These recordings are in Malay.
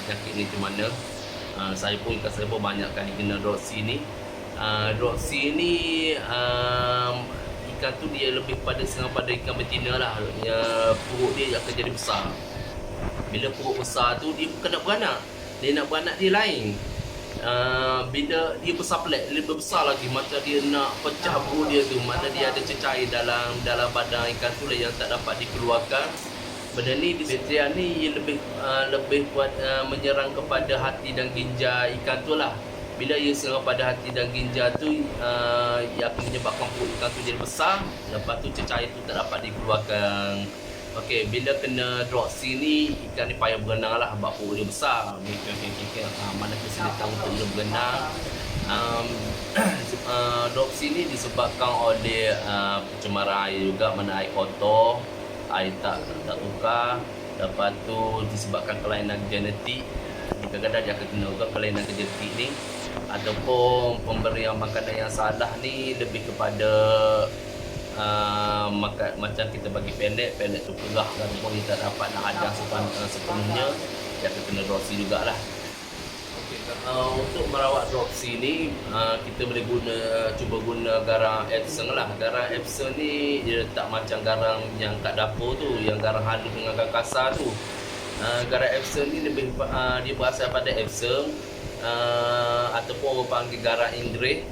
penyakit ni macam mana. Saya pun banyak kali kena dropsy ni. Dropsy ni ikan tu dia lebih senang pada ikan betina lah. Perut dia akan jadi besar. Bila perut besar tu dia bukan nak beranak. Dia nak beranak dia lain. Bila dia besar pelik, lebih besar lagi, macam dia nak pecah perut dia tu, mana dia ada cecair dalam badan ikan tu lah yang tak dapat dikeluarkan. Benda ni, bakteri ni lebih kuat menyerang kepada hati dan ginjal ikan tu lah. Bila ia serang pada hati dan ginjal tu, ia akan menyebabkan perut ikan tu jadi besar. Lepas tu cecair tu tak dapat dikeluarkan. Okey, bila kena dropsy ni, ikan ni payah berenang lah sebab perut dia besar. Mana kesulitan untuk dia berenang. Dropsy ni disebabkan oleh pencemaran air juga, mana air kotor, air tak tukar. Lepas tu disebabkan kelainan genetik. Kadang-kadang dia akan kena juga kelainan genetik ni. Ataupun pemberian makanan yang salah ni lebih kepada macam kita bagi pendek tu perah, ataupun dia tak dapat nak hadang sepenuhnya, dia akan kena dropsy jugalah. Okay, untuk merawat dropsy ni, kita boleh cuba guna garang Epsom lah. Garang Epsom ni dia letak macam garang yang kat dapur tu, yang garang halus dengan garang kasar tu. Garang Epsom ni dia berasal pada Epsom, ataupun orang panggil garang Inggris.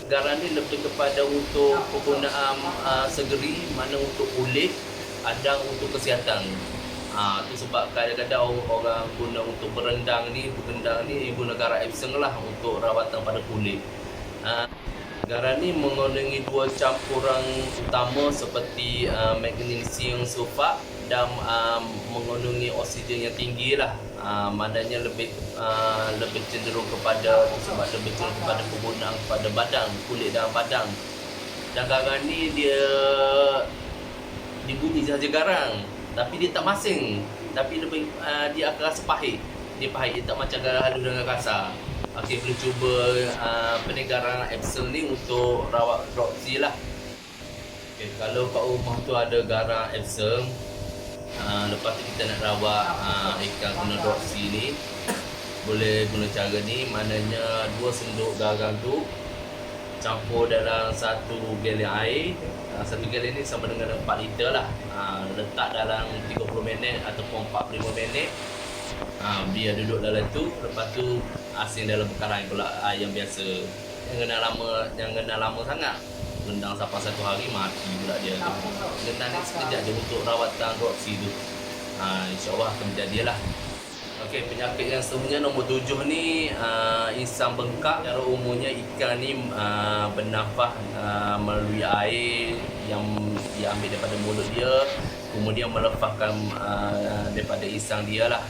Garang ni lebih kepada untuk penggunaan segeri, mana untuk kulit, ada untuk kesihatan. Tu sebab kadang-kadang orang guna untuk berendang ni guna garang Epsom lah untuk rawatan pada kulit. Garang ni mengandungi 2 campuran utama seperti magnesium sulfat dan mengandungi oksigen yang tinggi lah. Maknanya lebih cenderung kepada penggunaan kepada badan, kulit dan badan. Dan garang ni dia bunyi sahaja garang, tapi dia tak masing, tapi dia akan rasa pahit. Dia pahit, dia tak macam garang halus dengan kasar. Okey, boleh cuba garang Epsom ni untuk rawat dropsy lah. Okay, kalau kat rumah tu ada garang Epsom, lepas tu kita nak rawat ikan kena dropsy ni, boleh guna cara ni. Maknanya 2 sendok garang tu campur dalam 1 galon air. 1 galon ni sama dengan 4 liter lah. Letak dalam 30 minit ataupun 45 minit. Biar duduk dalam tu. Lepas tu asin dalam bekaran pula, air yang biasa. Jangan lama sangat. Rendang sampai 1 hari mati pula dia tu. Rendang ni sekejap je untuk rawatan dropsy tu. InsyaAllah akan berjadilah. Okey, penyakit yang sebenarnya nombor 7 ni insang bengkak. Secara umumnya ikan ni bernafas melalui air yang diambil daripada mulut dia, kemudian melepaskan daripada insang dia lah.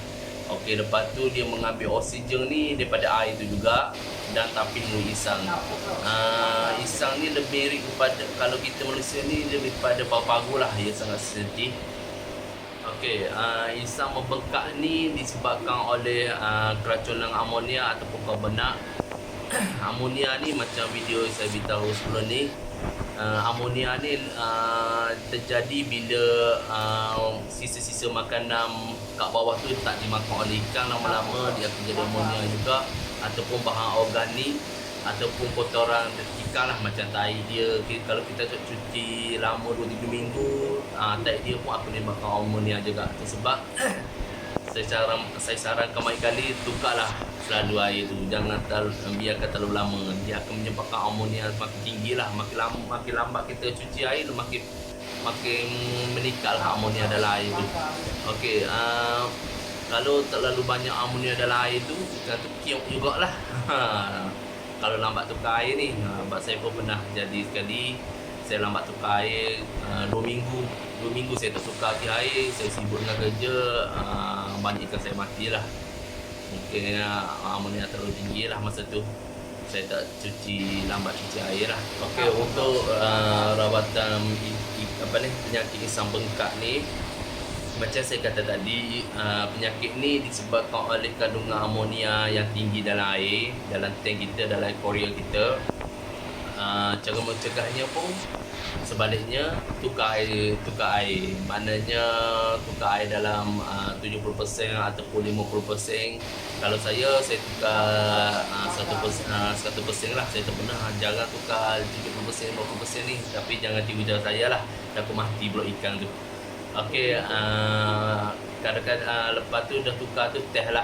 Okey, lepas tu dia mengambil oksigen ni daripada air tu juga dan tampil melalui insang. Insang ni lebih mirip kepada, kalau kita manusia ni lebih kepada paru-paru lah, ia sangat sensitif. Okey, insang membengkak ni disebabkan oleh keracunan amonia ataupun karbonat. Amonia ni macam video saya beritahu sebelum ni, amonia ni terjadi bila sisa-sisa makanan kat bawah tu tak dimakan oleh ikan, lama-lama dia akan jadi amonia juga, ataupun bahan organik ataupun kotoran ikan lah, macam tai dia. Kalau kita cuci lama 2-3 minggu, tai dia pun akan dimakan amonia juga. Itu sebab saya sarankan banyak kali tukarlah selalu air tu, jangan biarkan terlalu lama. Dia akan menyebabkan amonia makin tinggi lah. Makin lambat kita cuci air, makin meningkatlah amonia dalam air tu. Okey, kalau terlalu banyak amonia dalam air tu, ikan tu kiok jugalah. Kalau lambat tukar air ni, sebab saya pun pernah jadi sekali, saya lambat tukar air 2 minggu saya tak tukar air, saya sibuk dengan kerja, banyak ikan saya matilah. Mungkin amonia terlalu tinggi lah masa tu, saya tak lambat cuci air lah. Okey, untuk rawatan penyakit insang bengkak ni, macam saya kata tadi, penyakit ni disebabkan oleh kandungan amonia yang tinggi dalam air, dalam tank kita, dalam aquarium kita. Cara mencegahnya pun Sebaliknya tukar air, maknanya tukar air dalam 70% ataupun 50%. Kalau saya tukar 100% lah. Saya tak pernah, jarang tukar 70% 50% ni. Tapi jangan tiru cara saya lah, takut mati pula ikan tu. Okey, kadang-kadang lepas tu dah tukar tu teh lah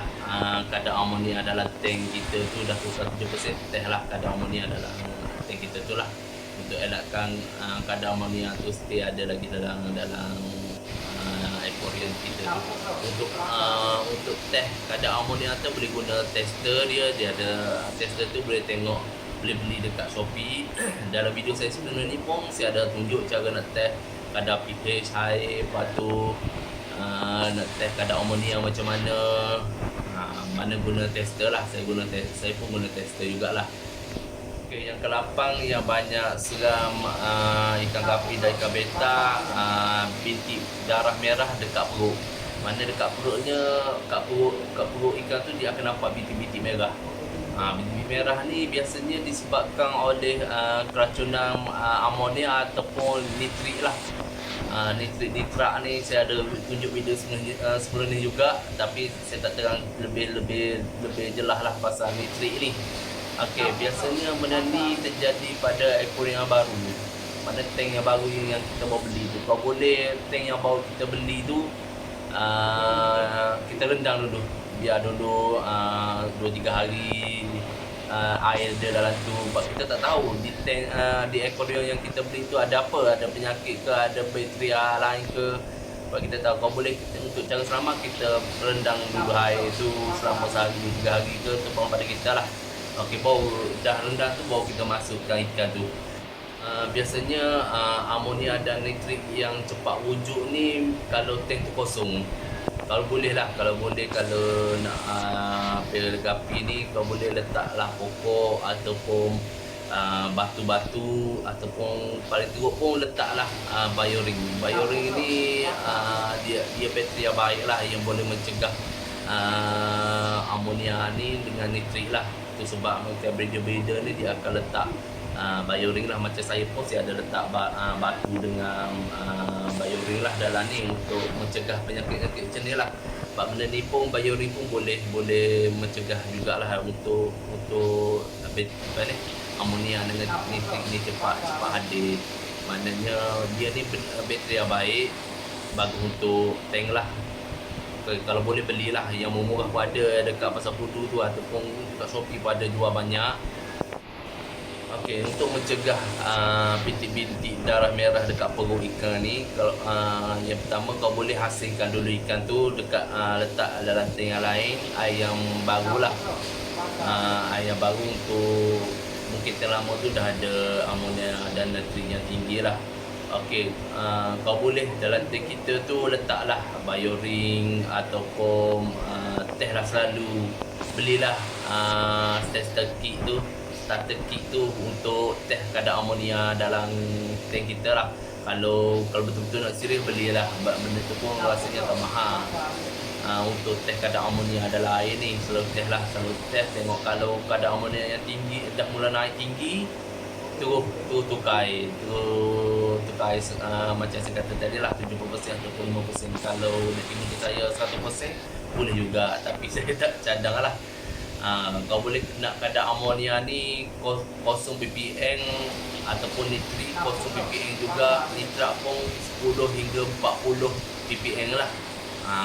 kadar amonia dalam tank kita tu dah tukar 70%, teh lah kadar amonia dalam tank kita tu lah, untuk elakkan kadar amonia tu stay ada lagi dalam aquarium kita tu. Untuk teh kadar amonia tu boleh guna tester dia ada tester tu, boleh tengok, boleh beli dekat Shopee. Dalam video saya sebelum ni pun saya ada tunjuk cara nak test kadar pH air, lepas tu nak test kadar amonia macam mana. Mana guna tester lah, saya pun guna tester jugalah. Okay, yang ke-8 yang banyak seram ikan gapi dan ikan beta, bintik darah merah dekat perut. Mana dekat perutnya, kat perut ikan tu dia akan nampak bintik-bintik merah. Bintik merah ni biasanya disebabkan oleh keracunan amonia ataupun nitrit lah. Nitrat ni saya ada tunjuk video sebelum ni juga, tapi saya tak terang lebih jelas lah pasal nitrit ni. Okey, biasanya benda ni terjadi pada aquarium yang baru. Pada tank yang baru yang kita baru beli tu. Kalau boleh tank yang baru kita beli tu kita rendang dulu. Biar dulu 2-3 hari air dia dalam tu. Sebab kita tak tahu di tank di aquarium yang kita beli tu ada apa, ada penyakit ke, ada bakteria lain ke. Sebab kita tahu, kalau boleh untuk cara selamat kita rendang dulu air tu selama sehari 3 hari ke, terpulang pada kita lah. Okey, baru dah rendang tu baru kita masukkan ikan tu. Biasanya amonia dan nitrit yang cepat wujud ni kalau tank tu kosong. Kalau boleh kalau nak gapi ni, kalau boleh letaklah pokok ataupun batu-batu, ataupun paling teruk pun letaklah bioring. Bioring ni dia bateri yang baik lah, yang boleh mencegah amonia ni dengan nitrit lah. Itu sebab macam breeder ni dia akan letak bioring lah. Macam saya pun saya ada letak batu dengan bioring lah dalam ni untuk mencegah penyakit-penyakit macam ni lah. Sebab benda ni pun bioring pun boleh mencegah jugalah untuk apa ni, amonia dengan nitrit ni cepat hadir. Maknanya dia ni bateri yang baik, bagus untuk tank lah. Kalau boleh belilah, yang murah pun ada dekat Pasar Putu tu, ataupun dekat Shopee pun ada jual banyak. Okey, untuk mencegah bintik-bintik darah merah dekat perut ikan ni, kalau yang pertama, kau boleh hasilkan dulu ikan tu dekat letak dalam tank yang lain, air yang barulah. Air yang baru untuk mungkin tank lama tu dah ada amonia dan nitrit yang tinggi lah. Okey, kau boleh dalam tank kita tu letaklah bioring ataupun teh lah. Selalu belilah starter kit tu untuk teh kadar amonia dalam tank kita lah. Kalau betul-betul nak serius, belilah. Benda tu pun rasanya tak mahal. Untuk teh kadar amonia dalam air ni, selalu teh tengok kalau kadar amonia yang tinggi dah mula naik tinggi, terus tukar air, macam saya kata tadi lah, 70% ataupun 50%. Kalau nak timbul saya 100% boleh juga, tapi saya tak cadang lah. Kau boleh nak kadar amonia ni 0 ppm ataupun nitrit 0 ppm juga. Nitrat pun 10 hingga 40 ppm lah.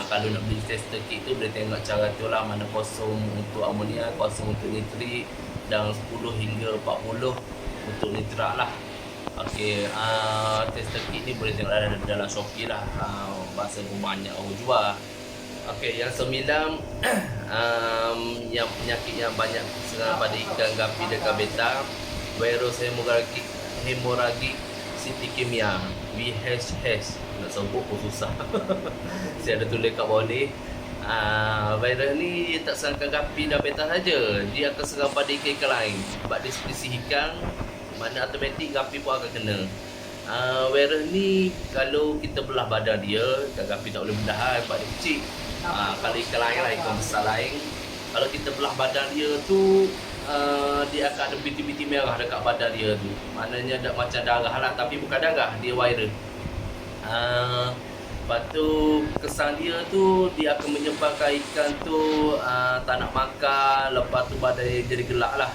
Kalau nak beli tester kit tu boleh tengok cara tu lah, mana kosong untuk amonia, kosong untuk nitrit, dan 10 hingga 40 untuk nitrat lah. Okey, tester kit ni boleh tengok dalam Shopee lah. Bahasa pun banyak orang jual. Okey, yang 9 yang penyakit yang banyak serang pada ikan gapi dan beta, virus hemoragik sitikemia, VHS. Nak sebut pun susah. Saya ada tulis kat bawah ni. Virus ni dia tak serang gapi dan beta saja, dia akan serang pada ikan lain. Sebab dia spesies ikan, mana automatik gapi pun akan kena. Virus ni kalau kita belah badan dia, ikan gapi tak boleh belah sebab dia kecil. Kalau ikan lain lah, ikan besar lain, kalau kita belah badan dia tu, dia akan ada binti-binti merah dekat badan dia tu. Maknanya ada macam darah lah, tapi bukan darah, dia viral. Lepas tu kesan dia tu dia akan menyebabkan ikan tu tak nak makan, lepas tu badan dia jadi gelap lah.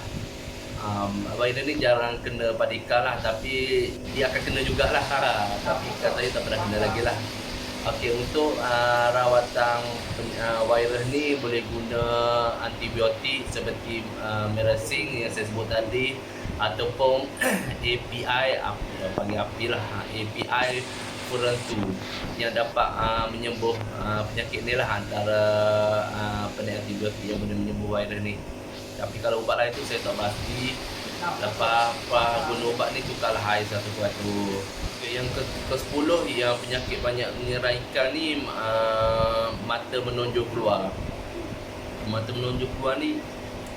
Viral ni jarang kena pada ikan lah, tapi dia akan kena jugalah. Tapi ikan saya tak pernah kena lagi lah. Okey, untuk rawatan virus ni boleh guna antibiotik seperti Merasing yang saya sebut tadi, ataupun API, panggil api lah, API Furantu yang dapat menyembuh penyakit ni lah, antara penyakit antibiotik yang boleh menyembuh virus ni. Tapi kalau ubat lain tu saya tak pasti. Lepas guna ubat ni tukarlah air satu-satu. Yang ke-10 yang penyakit banyak menyerang ikan ni, mata menonjol keluar. Mata menonjol keluar ni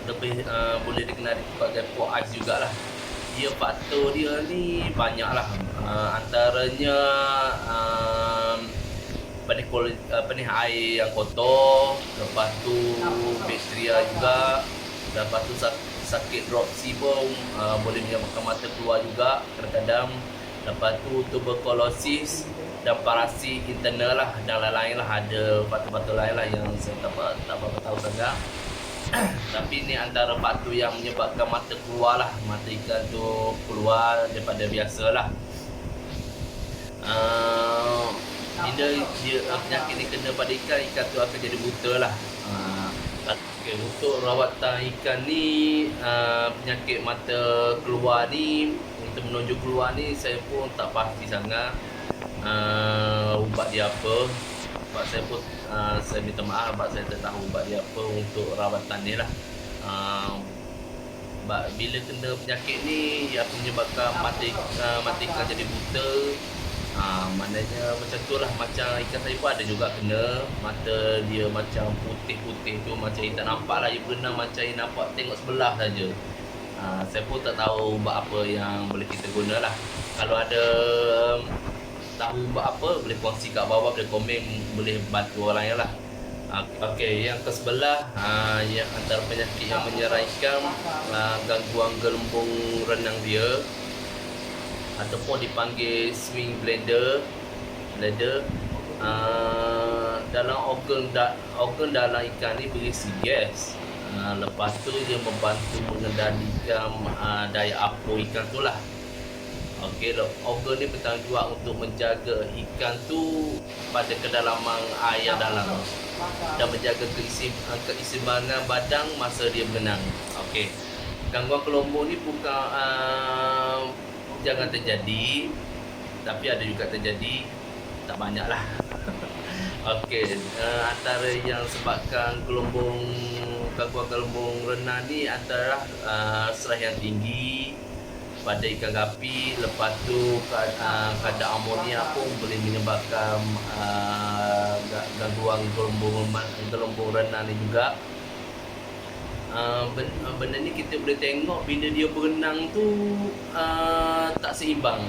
lebih boleh dikenali sebagai poor eyes jugalah. Dia faktor dia ni banyak lah. Antaranya penih air yang kotor, lepas tu bakteria juga, lepas tu sakit dropsy pun boleh menyebabkan mata keluar juga kadang-kadang. Lepas tu tuberkulosis dan parasit internal lah, dan lain-lain lah, ada faktor-faktor lain lah yang saya tak berapa tahu sangat. Tapi ni antara faktor yang menyebabkan mata keluar lah, mata ikan tu keluar daripada biasa lah. Bila dia penyakit ni kena pada ikan tu akan jadi buta lah. Okay, untuk rawatan ikan ni, penyakit mata keluar ni, untuk menonjol keluar ni saya pun tak pasti sangat ubat dia apa. Sebab saya pun saya minta maaf sebab saya tak tahu ubat dia apa untuk rawatan ni lah. Bila kena penyakit ni, dia akan menyebabkan mata ikan jadi buta. Maknanya macam tu lah, macam ikan saya pun ada juga kena, mata dia macam putih-putih tu, macam tak nampak lah, dia berenang macam nampak tengok sebelah saja. Saya pun tak tahu ubat apa yang boleh kita guna lah. Kalau ada tahu ubat apa, boleh kongsi kat bawah, boleh komen, boleh bantu orang lain lah. Okey, yang ke-11, yang antara penyakit yang menyerang ikan, gangguan gelembung renang dia, ataupun dipanggil swing bladder. Dalam organ dalam ikan ni berisi gas. Lepas tu dia membantu mengendalikan daya apu ikan tu lah. Okey, organ ni bertanggungjawab untuk menjaga ikan tu pada kedalaman air yang dalam dan menjaga keseimbangan badan masa dia berenang. Okey, gangguan gelembung ni bukan jangan terjadi, tapi ada juga terjadi, tak banyak lah. Okey, antara yang sebabkan gangguan gelembung renang ni antara stres yang tinggi pada ikan gapi. Lepas tu kadar amonia pun boleh menyebabkan gangguan gelembung renang ni juga. Benda ni kita boleh tengok bila dia berenang tu tak seimbang.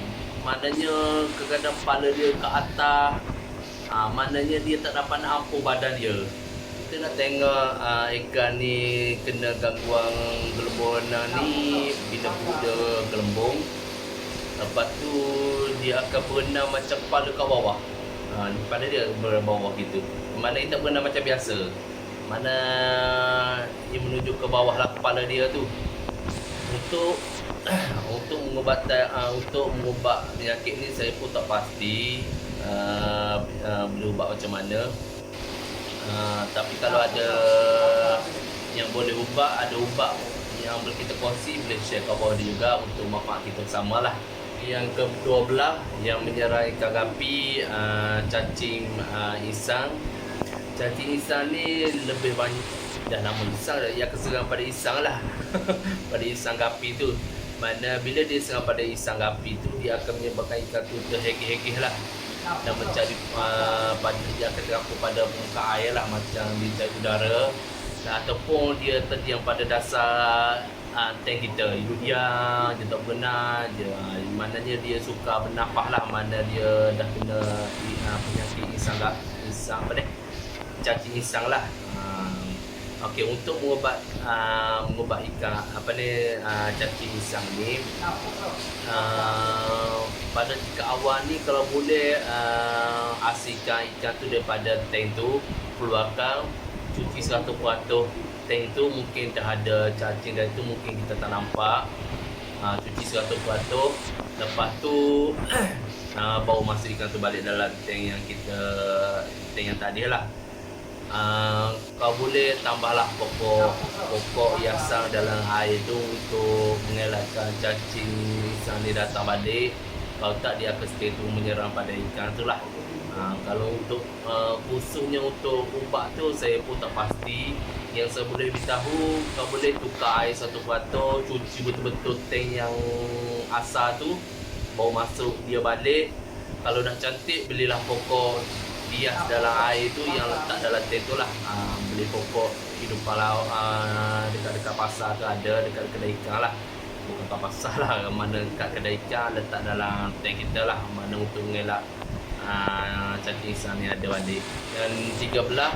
Maknanya kadang-kadang kepala dia ke atas, maknanya dia tak dapat nak ampuh badan dia. Kita nak tengok ikan ni kena gangguan gelembung renang ni bila dia gelembung. Lepas tu dia akan berenang macam kepala ke bawah. Kepala dia berenang bawah gitu. Maknanya tak berenang macam biasa. Mana dia menuju ke bawah lah kepala dia tu. Untuk mengubat penyakit ni saya pun tak pasti boleh ubat macam mana. Tapi kalau ada yang boleh ubat, ada ubat yang boleh kita kongsi, boleh share ke bawah dia juga untuk manfaat kita bersama lah. Yang ke-12 yang menyerang ikan gapi, cacing insang. Cacing insang ni lebih banyak, dah nama insang dah, ia keserang pada insang lah. Pada insang gapi tu. Mana bila dia serang pada insang gapi tu, dia akan menyebabkan ikan tu terhegeh-hegeh lah, dan mencari dia akan terapung pada muka air lah, macam mencari udara, ataupun dia terdiam pada dasar tank kita. Dia tak berenang je. Maknanya dia suka bernafas lah, mana dia dah kena penyakit insang apa ni, cacing insang lah. Okey, untuk mengubat ikan apa ni, cacing insang ni, pada tingkat awal ni kalau boleh asingkan ikan tu daripada tank tu, keluarkan, cuci 100% tank tu, mungkin dah ada cacing dan tu mungkin kita tak nampak. Cuci 100%, lepas tu baru masukkan tu balik dalam tank yang tadi lah. Kau boleh tambahlah pokok hiasan dalam air tu untuk mengelakkan cacing insang ni datang balik. Kalau tak, dia akan stay tu menyerang pada ikan tu lah. Kalau untuk khususnya untuk ubat tu, saya pun tak pasti. Yang saya boleh beritahu, kau boleh tukar air 1%, cuci betul-betul tank yang asal tu, baru masuk dia balik. Kalau nak cantik, belilah pokok hias dalam air tu yang letak dalam tank tu lah. Beli pokok hidupan laut dekat-dekat pasar tu ada, dekat kedai ikan lah. Bukan kat pasar lah, mana dekat kedai ikan letak dalam tank kita lah, mana untuk mengelak cacing insang ni ada balik. Dan 13,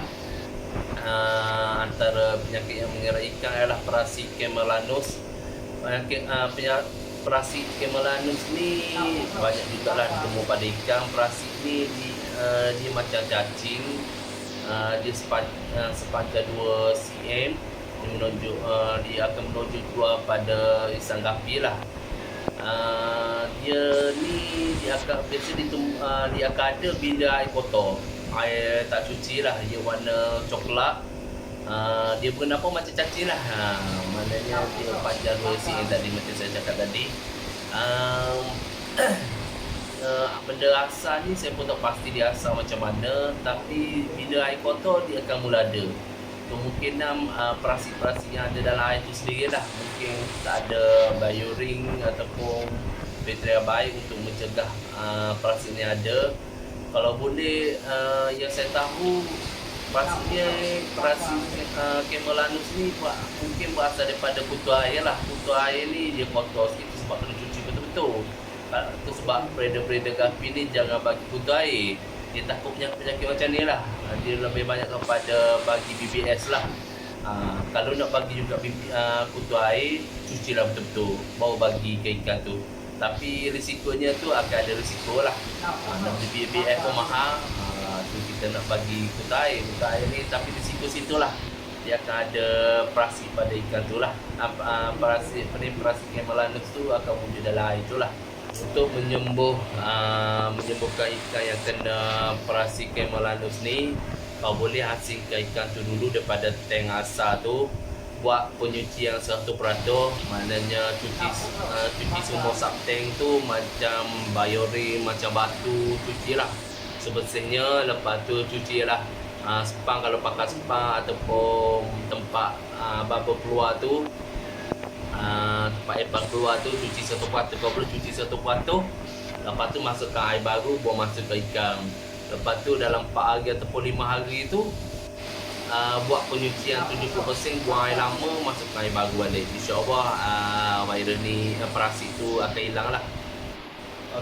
antara penyakit yang menyerang ikan ialah parasit Camelanus. Parasit Camelanus ni banyak jugalah ditemu pada ikan. Parasit ni dia macam cacing, dia sepanjang 2 cm. Dia akan menonjol keluar pada insang gapi lah. Dia akan ada bila air kotor, air tak cuci lah, dia warna coklat. Dia kenapa macam cacing lah, maknanya dia panjang 2 cm tadi macam saya cakap tadi. Benda asal ni saya pun tak pasti dia asal macam mana, tapi bila air kotor dia akan mula ada. Kemungkinan parasit-parasit yang ada dalam air tu sendirilah, mungkin tak ada bioring ataupun bakteria baik untuk mencegah parasit ni ada. Kalau boleh, yang saya tahu parasit Camelanus ni mungkin berasal daripada kutu air lah. Kutu air ni dia kotor sikit sebab kena cuci betul-betul. Itu sebab predator gapi ni jangan bagi kutu air. Dia takut penyakit macam ni lah. Dia lebih banyak kepada bagi BBS lah. Kalau nak bagi juga kutu air, cucilah betul-betul, baru bagi ke ikan tu. Tapi risikonya tu akan ada risiko lah. Nak beli BBS pun mahal. Tu kita nak bagi kutu air ni, tapi risiko situ lah. Dia akan ada parasit pada ikan tu lah. Parasit Camelanus tu akan muncul dalam air tu lah. Untuk menyembuhkan ikan yang kena parasit Camelanus ni, kau boleh asingkan ikan tu dulu daripada tank asal tu. Buat penyucian 100%, maknanya cuci semua subtank tu macam bioring, macam batu, cucilah sebersihnya. Lepas tu cucilah spang kalau pakai spang, ataupun tempat bubble keluar tu, tempat air keluar tu, cuci 1%. Kau boleh cuci 1%, lepas tu masukkan air baru, baru masuk ke ikan. Lepas tu dalam 4 hari ataupun 5 hari tu, buat penyucian 70%, buang air lama, masukkan air baru balik. InsyaAllah virus ni, parasit tu akan hilang lah.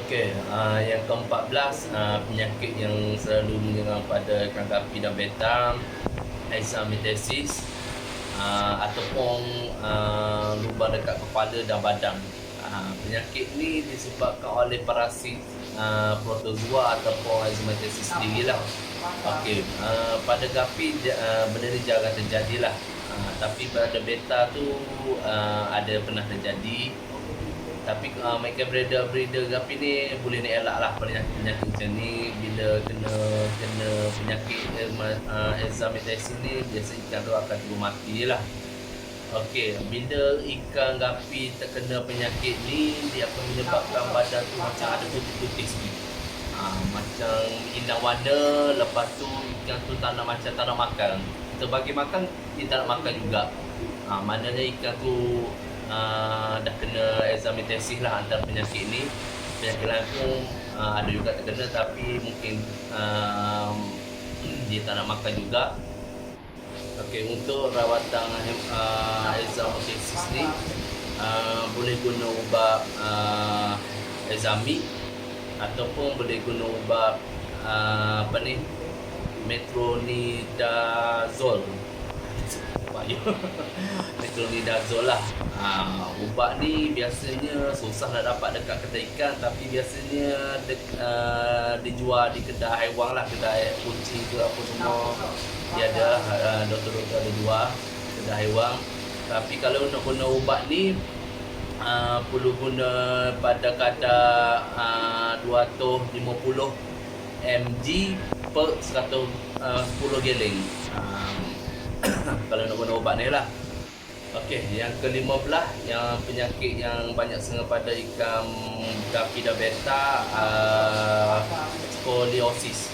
Okey, yang ke-14, penyakit yang selalu menyerang pada ikan gapi dan betang, examethsis, ataupun lubang dekat kepala dan badan. Penyakit ni disebabkan oleh parasit protozoa ataupun examethsis sendirilah. Okey, pada gapi benda ni jarang terjadi lah. Tapi pada beta tu ada pernah terjadi. Tapi mereka breeder gapi ni boleh nak elak lah penyakit macam ni. Bila kena penyakit examethsis ni, biasa ikan tu akan terus mati lah. Okey, bila ikan gapi terkena penyakit ni, dia akan menyebabkan badan tu macam ada putih-putih sikit, macam hilang warna. Lepas tu ikan tu tak nak makan. Kita bagi makan, dia tak nak makan juga. Maknanya ikan tu dah kena examethsis lah antara penyakit ni. Penyakit lain pun ada juga terkena, tapi mungkin dia tak nak makan juga. Okey, untuk rawatan examethsis ni, boleh guna ubat Examik, ataupun boleh guna ubat metronidazole. payah. Metronidazole lah. Ubat ni biasanya susah nak dapat dekat kedai ikan, tapi biasanya dijual di kedai haiwan lah, kedai kucing ke apa semua. Dia ada doktor-doktor ada jual kedai haiwan. Tapi kalau nak guna ubat ni perlu guna pada kadar 250 mg per 110 geleng. Kalau nak guna ubat ni lah. Okey, yang ke-15 yang penyakit yang banyak sangat pada ikan Garfinia beta, scoliosis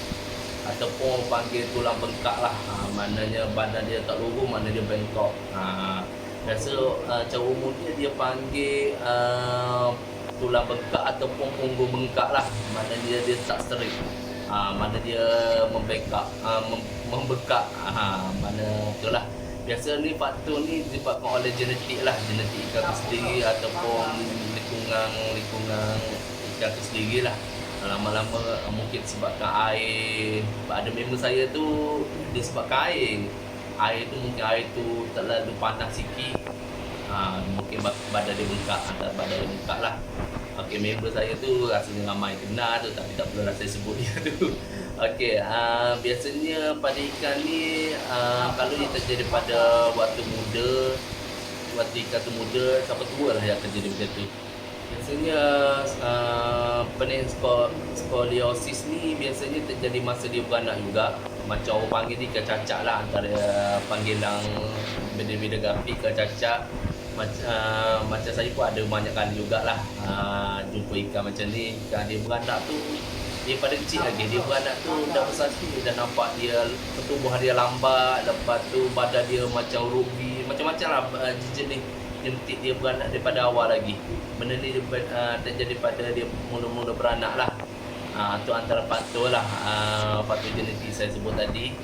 ataupun panggil tulang bengkak lah. Maknanya badan dia tak lurus, maknanya dia bengkok. Biasa cara umumnya dia panggil tulang bengkak ataupun punggung bengkak lah. Maknanya dia tak straight. Mana dia membengkak, membengkak. Mana itulah. Biasa ni faktor ni disebabkan oleh genetik lah, genetik ikan tu sendiri ataupun lingkungan ikan tu sendiri lah. Lama-lama mungkin disebabkan air. Ada member saya tu disebabkan air tu mungkin air tu terlalu panas sikit, mungkin badan dia bengkak, antara badan dia bengkak lah. Okey, member saya tu rasanya ramai kenal tu, tapi tak perlu saya sebut dia tu. Okey, biasanya pada ikan ni kalau dia terjadi pada waktu muda, waktu ikan tu muda sampai tua lah yang terjadi macam tu. Biasanya scoliosis ni biasanya terjadi masa dia beranak juga. Macam orang panggil ni ikan cacak lah, antara panggilan beda-beda grafik ikan cacak. Macam saya pun ada banyak kali jugalah jumpa ikan macam ni. Ikan dia beranak tu, dia pada kecil lagi, dia beranak tu dah besar sikit, dah nampak dia pertumbuhan dia lambat. Lepas tu badan dia macam ruby, macam-macam lah jenis jentik dia beranak daripada awal lagi. Benda ni terjadi pada dia mula-mula beranak lah. Tu antara faktor lah, faktor genetik saya sebut tadi.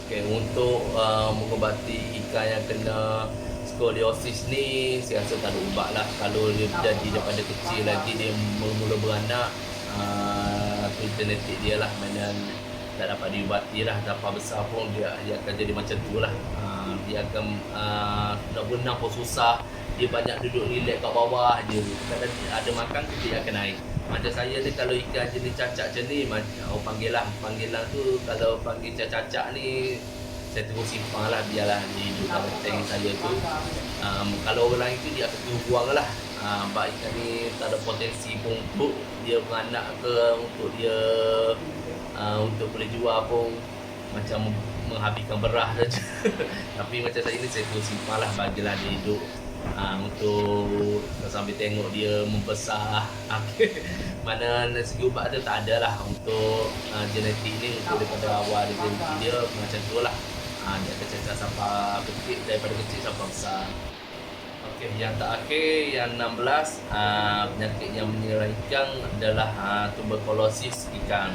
Okey, untuk mengubati ikan yang kena scoliosis ni, saya rasa tak ada ubat lah. Kalau dia jadi daripada kecil lagi, dia mula-mula beranak, tu genetik dia lah, mana tak dapat diubati lah. Dapat besar pun dia akan jadi macam tu lah. Dia akan nak berenang pun susah, dia banyak duduk relax kat bawah je. Kadang ada makan dia akan naik. Macam saya ni, kalau ikan jenis cacak macam ni, orang panggilan tu, kalau panggil cacak ni, saya terus simpan lah, biarlah di dalam tank saya tu. Kalau orang lain tu dia akan terus buang lah. Sebab ikan ni tak ada potensi pun untuk dia beranak ke, untuk dia untuk boleh jual pun macam menghabiskan berah saja. Tapi macam saya ni, saya terus simpan lah, bagilah dia hidup. Untuk sambil tengok dia membesar. Mana segi ubat tu tak ada lah untuk genetik ni, untuk daripada awal genetik dia macam tu lah. Dia akan cacak sampai kecil, daripada kecil sampai besar. Okey, yang terakhir, yang 16, penyakit yang menyerang ikan adalah tuberkulosis ikan.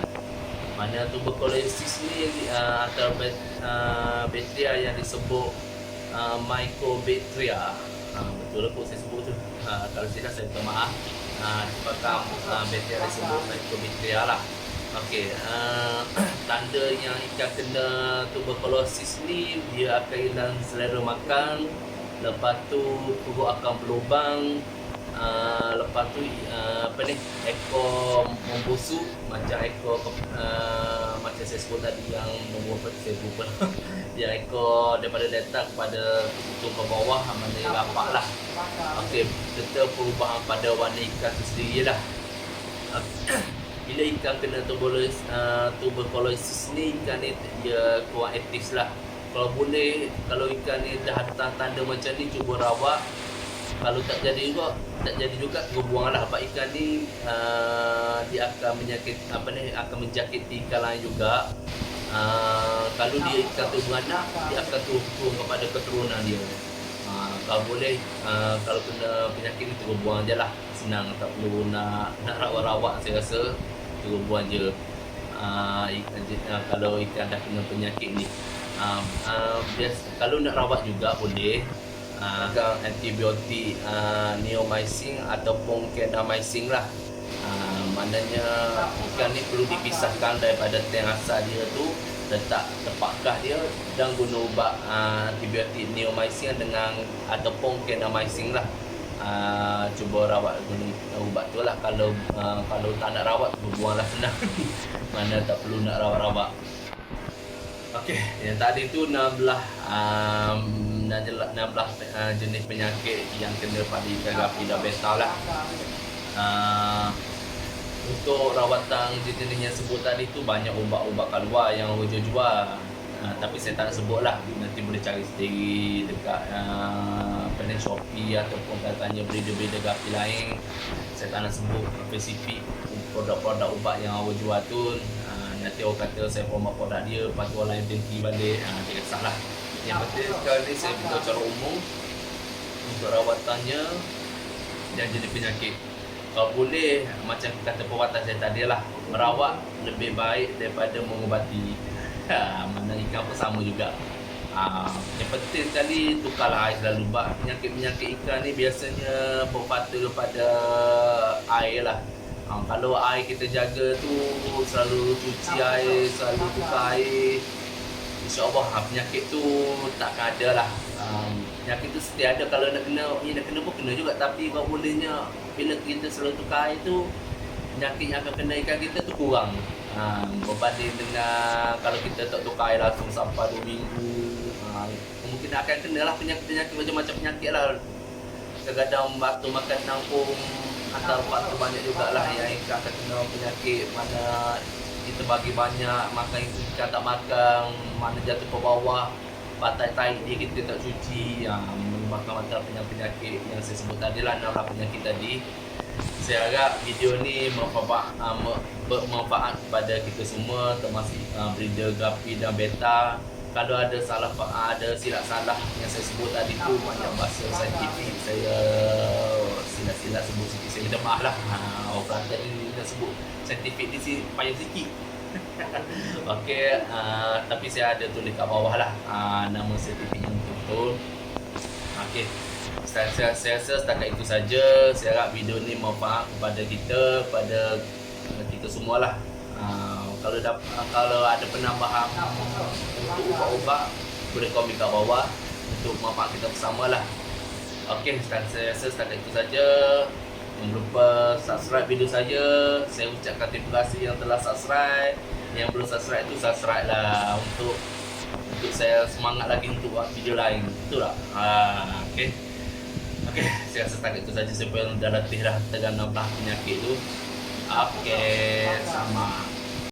Mana tuberkulosis ni antara bakteria yang disebut Mycobacteria. Betul lah kot saya sebut tu. Kalau tidak, saya minta maaf. Sebabkan bakteria disebut Mycobacteria lah. Okey, tanda yang ikan kena tuberkulosis ni, dia akan hilang selera makan. Lepas tu perut akan berlubang. Lepas tu ekor membusuk, macam ekor macam saya sebut tadi, yang nombor apa saya lupa. Dia ekor daripada datang kepada tutup ke bawah, mana dia rapat lah. Okey, serta perubahan pada warna ikan tu sendiri lah. Bila ikan kena tuberkulosis ni, ikan ni dia kurang aktif lah. Kalau boleh, kalau ikan ni dah datang tanda macam ni, cuba rawat. Kalau tak jadi juga terus buang lah. Sebab ikan ni dia akan akan menjakiti ikan lain juga. Kalau dia ikan tu beranak, dia akan turun kepada keturunan dia. Kalau boleh, kalau kena penyakit ni terus buang je lah. Senang, tak perlu nak rawat-rawat, saya rasa terus buang je. Kalau ikan dah kena penyakit ni, kalau nak rawat juga boleh. Antibiotik neomycin ataupun kanamycin lah. Maknanya ikan ni perlu dipisahkan daripada tank asal dia tu. letak tepatkah dia dan guna ubat antibiotik neomycin dengan ataupun kanamycin lah. Cuba rawat guna ubat tu lah. Kalau tak nak rawat, berbuanglah senang. Mana tak perlu nak rawat-rawat. Okey, yang tadi tu 16 jenis penyakit yang kena pada ikan gapi dan beta lah. Untuk rawatan jenis yang sebut tadi tu banyak ubat-ubat kat luar yang jual. Tapi saya tak nak sebut lah. Nanti boleh cari sendiri dekat Shopee ataupun tanya breeder-breeder gapi lain. Saya tak nak sebut spesifik produk-produk ubat yang awak jual tu. Nanti orang kata saya promote produk dia, lepas tu orang lain berhenti balik. Tak kisahlah. Yang penting sekarang ni saya beritahu cara umum untuk rawatannya dan jenis penyakit. Kalau boleh, macam kata pepatah saya tadi lah, merawat lebih baik daripada mengubati. Mana ikan pun sama juga. Yang penting sekali tukarlah air selalu. Penyakit-penyakit ikan ni biasanya berpatah pada air lah. Kalau air kita jaga tu, selalu cuci air, selalu tukar air, InsyaAllah penyakit tu takkan ada lah. Penyakit tu setiap ada. Kalau nak kena pun kena juga. Tapi kalau bolehnya bila kita selalu tukar air tu, penyakit yang akan kena ikan kita tu kurang. Berbanding dengan kalau kita tak tukar air langsung sampai 2 minggu, mungkin akan kena lah penyakit macam-macam penyakit lah. Kadang-kadang batu makan nangkung antara batu banyak jugalah yang ikan akan kena penyakit. Mana kita bagi banyak, makan ikan tak makan, mana jatuh ke bawah, batai tai dia kita tak cuci, menyebabkan antara penyakit yang saya sebut tadi lah, 16 penyakit tadi. Saya harap video ni bermanfaat kepada kita semua, termasuk breeder gapi dan beta. Kalau ada silap salah yang saya sebut tadi tu, banyak bahasa saintifik saya silap sebut sikit, saya minta maaf lah. Orang Kelantan ni nak sebut saintifik ni payah sikit. Okey, tapi saya ada tulis kat bawah lah nama saintifik yang betul. Okey, saya rasa setakat itu saja. Saya harap video ni manfaat kepada kita semualah. Kalau ada penambahan untuk ubat-ubat, boleh komen kat bawah untuk manfaat kita bersama lah. Okey, saya rasa setakat itu saja. Jangan lupa subscribe video saya. Saya ucapkan terima kasih yang telah subscribe. Yang belum subscribe tu subscribe lah untuk saya semangat lagi untuk buat video lain. Betul tak? Okey, saya rasa setakat itu saja. Saya pun dah latih dah dengan 16 penyakit tu. Okey, sama.